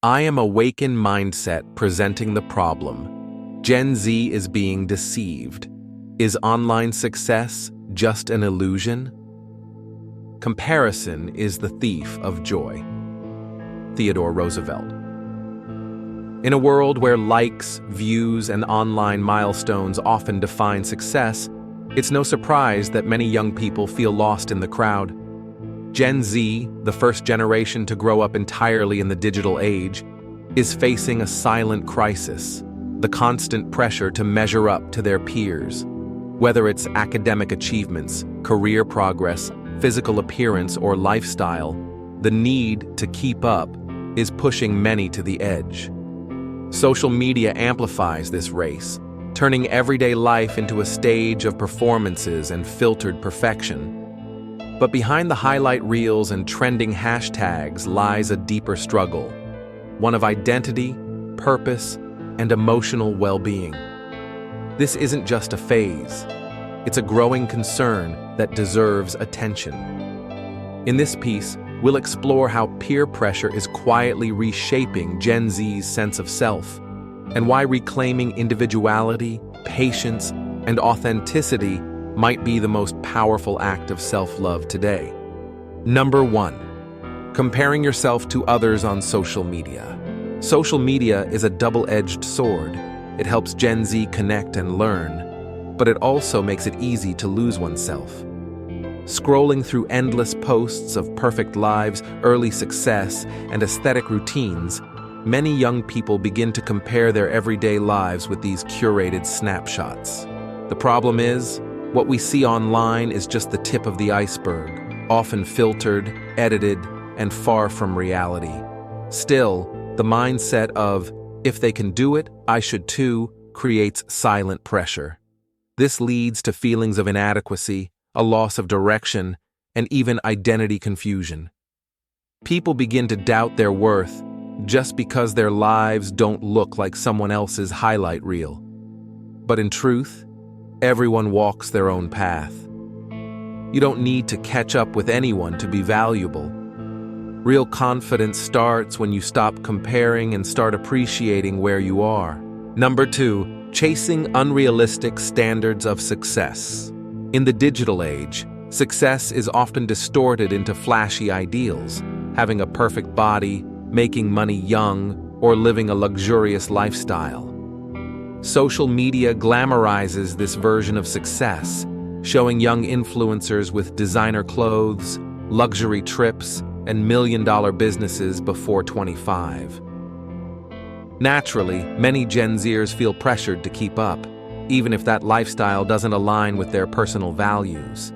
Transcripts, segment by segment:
I am Awaken mindset presenting the problem. Gen Z is being deceived. Is online success just an illusion? Comparison is the thief of joy. Theodore Roosevelt. In a world where likes, views, and online milestones often define success, it's no surprise that many young people feel lost in the crowd. Gen Z, the first generation to grow up entirely in the digital age, is facing a silent crisis, the constant pressure to measure up to their peers. Whether it's academic achievements, career progress, physical appearance, or lifestyle, the need to keep up is pushing many to the edge. Social media amplifies this race, turning everyday life into a stage of performances and filtered perfection. But behind the highlight reels and trending hashtags lies a deeper struggle, one of identity, purpose, and emotional well-being. This isn't just a phase. It's a growing concern that deserves attention. In this piece, we'll explore how peer pressure is quietly reshaping Gen Z's sense of self, and why reclaiming individuality, patience, and authenticity might be the most powerful act of self-love today. Number 1. Comparing yourself to others on social media. Social media is a double-edged sword. It helps Gen Z connect and learn, but it also makes it easy to lose oneself. Scrolling through endless posts of perfect lives, early success, and aesthetic routines, many young people begin to compare their everyday lives with these curated snapshots. The problem is, what we see online is just the tip of the iceberg, often filtered, edited, and far from reality. Still, the mindset of, if they can do it, I should too, creates silent pressure. This leads to feelings of inadequacy, a loss of direction, and even identity confusion. People begin to doubt their worth just because their lives don't look like someone else's highlight reel. But in truth, everyone walks their own path. You don't need to catch up with anyone to be valuable. Real confidence starts when you stop comparing and start appreciating where you are. Number 2, chasing unrealistic standards of success. In the digital age, success is often distorted into flashy ideals, having a perfect body, making money young, or living a luxurious lifestyle. Social media glamorizes this version of success, showing young influencers with designer clothes, luxury trips, and million-dollar businesses before 25. Naturally, many Gen Zers feel pressured to keep up, even if that lifestyle doesn't align with their personal values.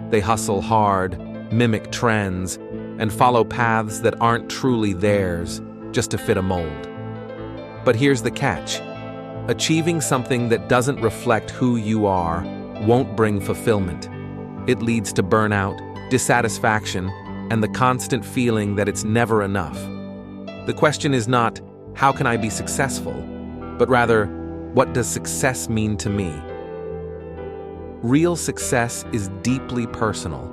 They hustle hard, mimic trends, and follow paths that aren't truly theirs, just to fit a mold. But here's the catch. Achieving something that doesn't reflect who you are won't bring fulfillment. It leads to burnout, dissatisfaction, and the constant feeling that it's never enough. The question is not, how can I be successful? But rather, what does success mean to me? Real success is deeply personal.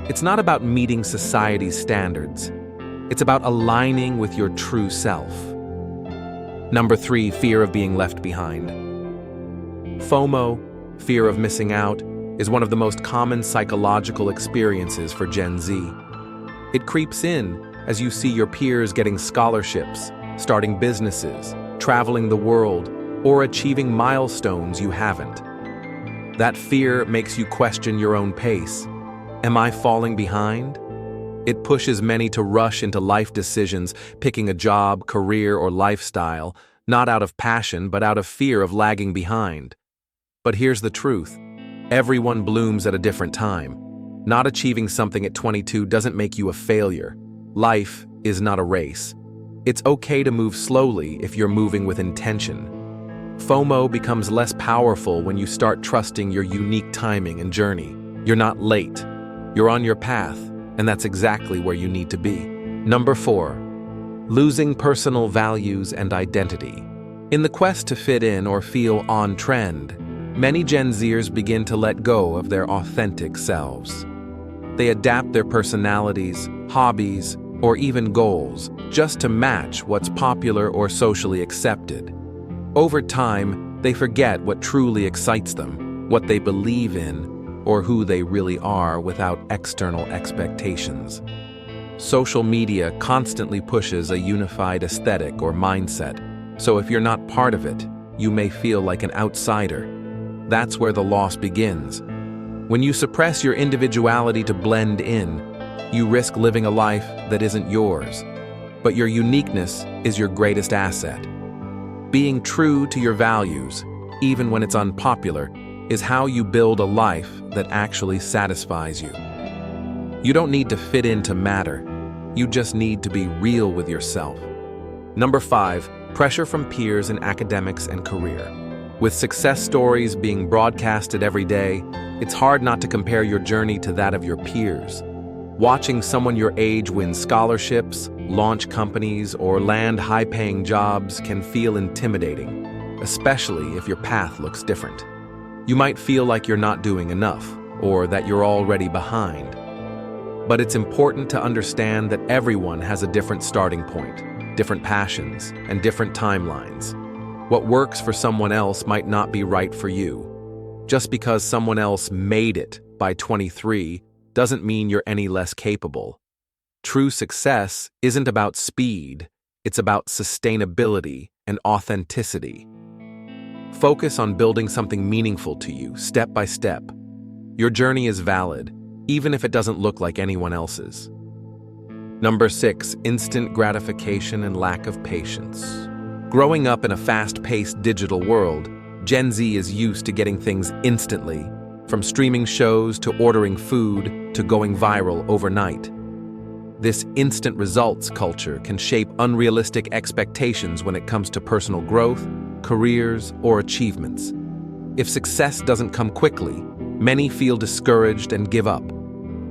It's not about meeting society's standards. It's about aligning with your true self. Number 3, fear of being left behind. FOMO, fear of missing out, is one of the most common psychological experiences for Gen Z. It creeps in as you see your peers getting scholarships, starting businesses, traveling the world, or achieving milestones you haven't. That fear makes you question your own pace. Am I falling behind? It pushes many to rush into life decisions, picking a job, career, or lifestyle, not out of passion, but out of fear of lagging behind. But here's the truth. Everyone blooms at a different time. Not achieving something at 22 doesn't make you a failure. Life is not a race. It's okay to move slowly if you're moving with intention. FOMO becomes less powerful when you start trusting your unique timing and journey. You're not late. You're on your path, and that's exactly where you need to be. Number 4, losing personal values and identity. In the quest to fit in or feel on trend, many Gen Zers begin to let go of their authentic selves. They adapt their personalities, hobbies, or even goals just to match what's popular or socially accepted. Over time, they forget what truly excites them, what they believe in, or who they really are without external expectations. Social media constantly pushes a unified aesthetic or mindset, so if you're not part of it, you may feel like an outsider. That's where the loss begins. When you suppress your individuality to blend in, you risk living a life that isn't yours. But your uniqueness is your greatest asset. Being true to your values, even when it's unpopular, is how you build a life that actually satisfies you. You don't need to fit in to matter. You just need to be real with yourself. Number 5, pressure from peers in academics and career. With success stories being broadcasted every day, it's hard not to compare your journey to that of your peers. Watching someone your age win scholarships, launch companies, or land high-paying jobs can feel intimidating, especially if your path looks different. You might feel like you're not doing enough, or that you're already behind. But it's important to understand that everyone has a different starting point, different passions, and different timelines. What works for someone else might not be right for you. Just because someone else made it by 23 doesn't mean you're any less capable. True success isn't about speed, it's about sustainability and authenticity. Focus on building something meaningful to you, step by step. Your journey is valid, even if it doesn't look like anyone else's. Number 6, instant gratification and lack of patience. Growing up in a fast-paced digital world, Gen Z is used to getting things instantly, from streaming shows to ordering food to going viral overnight. This instant results culture can shape unrealistic expectations when it comes to personal growth, careers, or achievements. If success doesn't come quickly, many feel discouraged and give up.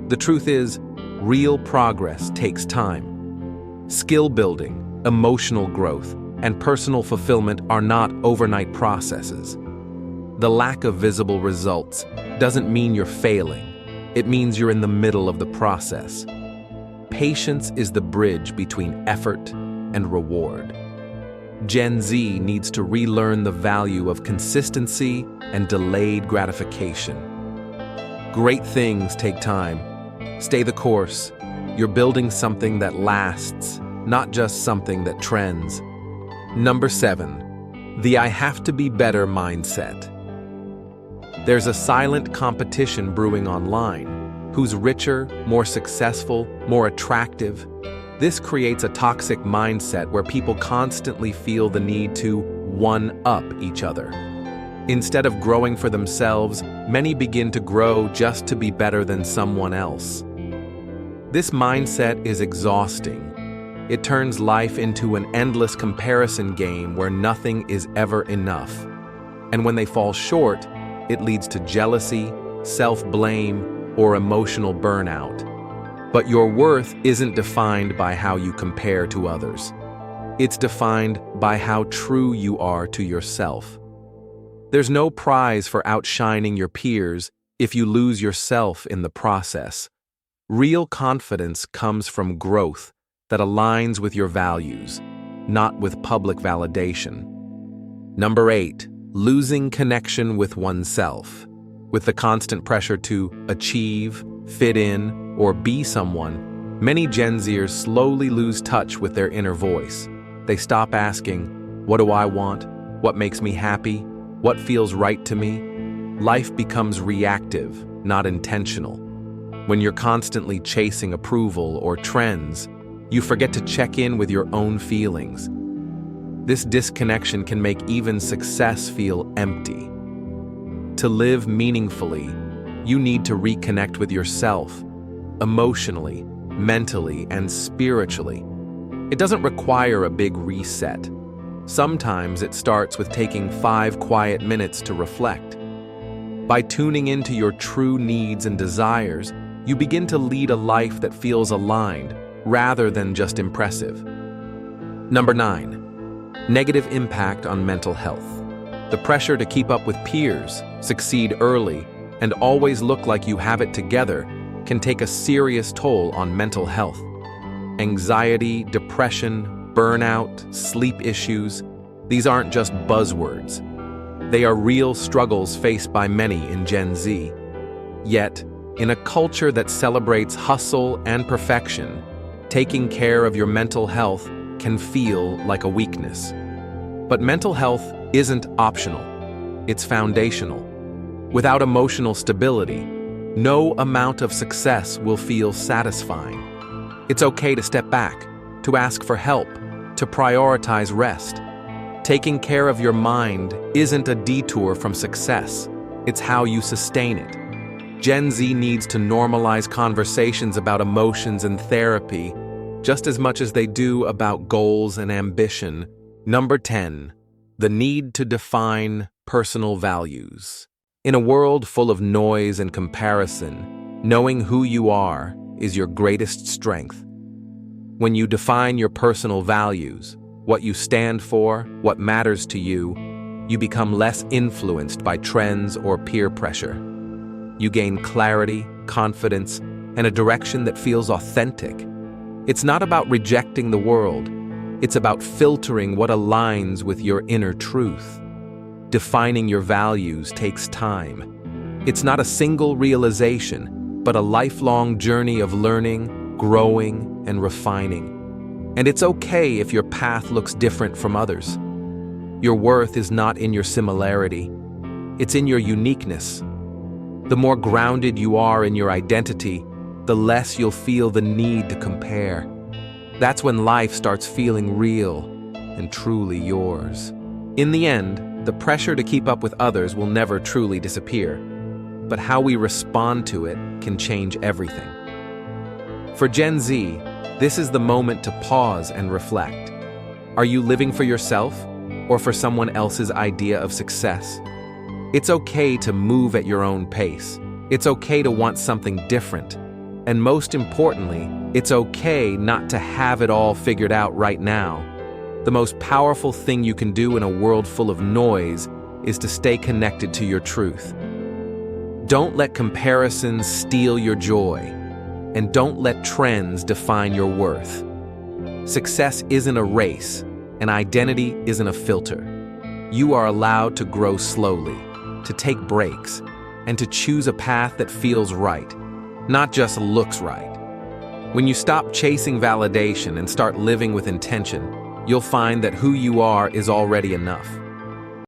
The truth is, real progress takes time. Skill building, emotional growth, and personal fulfillment are not overnight processes. The lack of visible results doesn't mean you're failing. It means you're in the middle of the process. Patience is the bridge between effort and reward. Gen Z needs to relearn the value of consistency and delayed gratification. Great things take time. Stay the course. You're building something that lasts, not just something that trends. Number 7, the I have to be better mindset. There's a silent competition brewing online. Who's richer, more successful, more attractive? This creates a toxic mindset where people constantly feel the need to one-up each other. Instead of growing for themselves, many begin to grow just to be better than someone else. This mindset is exhausting. It turns life into an endless comparison game where nothing is ever enough. And when they fall short, it leads to jealousy, self-blame, or emotional burnout. But your worth isn't defined by how you compare to others. It's defined by how true you are to yourself. There's no prize for outshining your peers if you lose yourself in the process. Real confidence comes from growth that aligns with your values, not with public validation. Number 8, losing connection with oneself. With the constant pressure to achieve, fit in, or be someone, many Gen Zers slowly lose touch with their inner voice. They stop asking, what do I want? What makes me happy? What feels right to me? Life becomes reactive, not intentional. When you're constantly chasing approval or trends, you forget to check in with your own feelings. This disconnection can make even success feel empty. To live meaningfully, you need to reconnect with yourself, emotionally, mentally, and spiritually. It doesn't require a big reset. Sometimes it starts with taking 5 quiet minutes to reflect. By tuning into your true needs and desires, you begin to lead a life that feels aligned, rather than just impressive. Number 9, negative impact on mental health. The pressure to keep up with peers, succeed early, and always look like you have it together can take a serious toll on mental health. Anxiety, depression, burnout, sleep issues, these aren't just buzzwords. They are real struggles faced by many in Gen Z. Yet, in a culture that celebrates hustle and perfection, taking care of your mental health can feel like a weakness. But mental health isn't optional. It's foundational. Without emotional stability, no amount of success will feel satisfying. It's okay to step back, to ask for help, to prioritize rest. Taking care of your mind isn't a detour from success. It's how you sustain it. Gen Z needs to normalize conversations about emotions and therapy just as much as they do about goals and ambition. Number 10, the need to define personal values. In a world full of noise and comparison, knowing who you are is your greatest strength. When you define your personal values, what you stand for, what matters to you, you become less influenced by trends or peer pressure. You gain clarity, confidence, and a direction that feels authentic. It's not about rejecting the world. It's about filtering what aligns with your inner truth. Defining your values takes time. It's not a single realization, but a lifelong journey of learning, growing, and refining. And it's okay if your path looks different from others. Your worth is not in your similarity. It's in your uniqueness. The more grounded you are in your identity, the less you'll feel the need to compare. That's when life starts feeling real and truly yours. In the end, the pressure to keep up with others will never truly disappear, but how we respond to it can change everything. For Gen Z, this is the moment to pause and reflect. Are you living for yourself or for someone else's idea of success? It's okay to move at your own pace. It's okay to want something different. And most importantly, it's okay not to have it all figured out right now. The most powerful thing you can do in a world full of noise is to stay connected to your truth. Don't let comparisons steal your joy, and don't let trends define your worth. Success isn't a race, and identity isn't a filter. You are allowed to grow slowly, to take breaks, and to choose a path that feels right, not just looks right. When you stop chasing validation and start living with intention, you'll find that who you are is already enough.